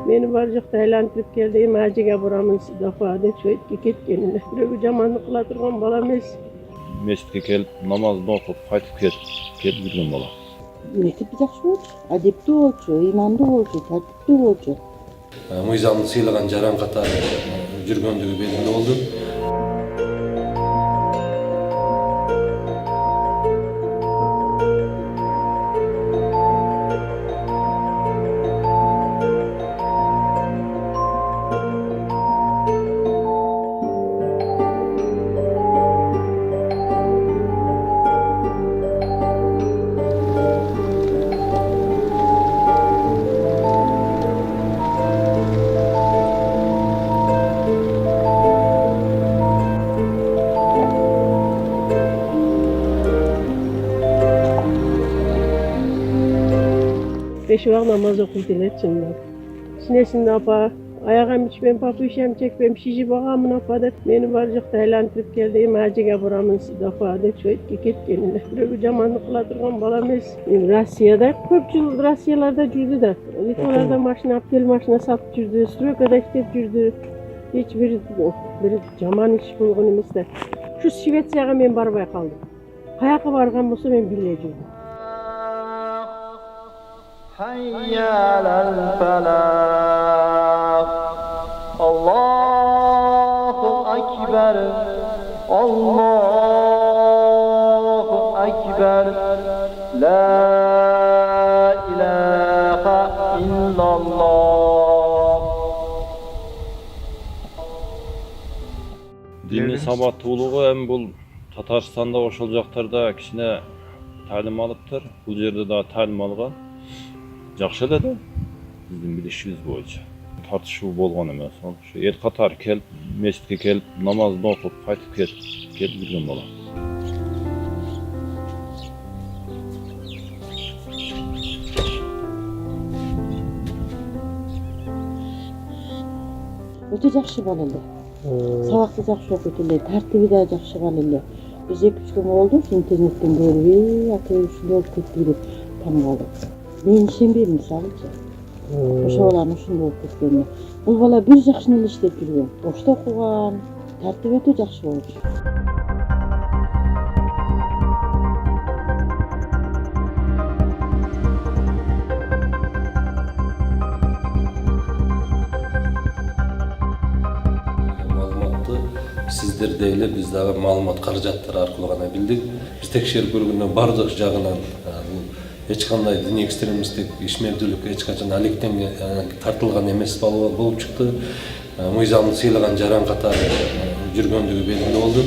Meni bar jokta aylantirip keldi, Majiga boramın dafa dep şöyle ketkenine. Birevi jamanlık kıla turgan bala emes. Mescitke kelip namazını okup qaytıp ketip yürgen bala. Mektepi жақсы болчу, адепті болчу, иманды болчу, тәртіпті болчу. Мыйзамды сыйлаган жаран катары жүргөндүгү белгилүү болду. Beş vakit namaz okuydular çınlar. Sinesinde apa, ayağım içmem, papuşem çekmem, şişi bağamın apa dep, meni bar jokta aylantirip keldi, Majiga boramın dafa dep şöyle ketkenine. Birevi jamanlık kıla turgan bala emes. Rossiyada köp yıl Rossiyalarda жүрдü da. Litvalarda maşina alıp kel maşina satıp жүрдü, Stroykada işlep жүрдü. Hiçbir jaman iş bolgon emes da. Şu Şvetsiyaga men barbay kaldım. Kayaka bargan bolsa men bile жүрдüm. حي على الفلاح الله أكبر الله أكبر لا إله إلا الله. Dini sabattуулугу эми бул Татарстанда ошол жактарда кичине талим алыптыр. Бул жерде да талим алган. Жакшы эле да биздин билишибиз боюнча тартышуу болгон эмес. Ошо эл катары келип, мечитке келип, намазын окуп, кайтып кетип жүргөн бала. Өтө жакшы бала эле. Сабакты жакшы окуйт эле, тартиби да жакшы бала эле. Биз 2-3 күн болду, интернеттен көрүп, ата ушундай болуп кетти деп таң калдык. Мен ишенбейм мисалычы. Ошо баланын ушундай болуп кеткенине. Бул бала бир жакшы эле иштеп жүргөн. Ошто окуган, тартиби өтө жакшы болчу. Маалыматты сиздер деле биз дагы маалымат каражаттар аркылуу гана билдик. Биз текшерип көргөндө бардык жагынан эч кандай диний экстремисттик ишмердүүлүккө эч качан алектен тартылган эмес болуп чыкты. Мыйзамды сыйлаган жаран катары жүргөндүгү белгилүү болду.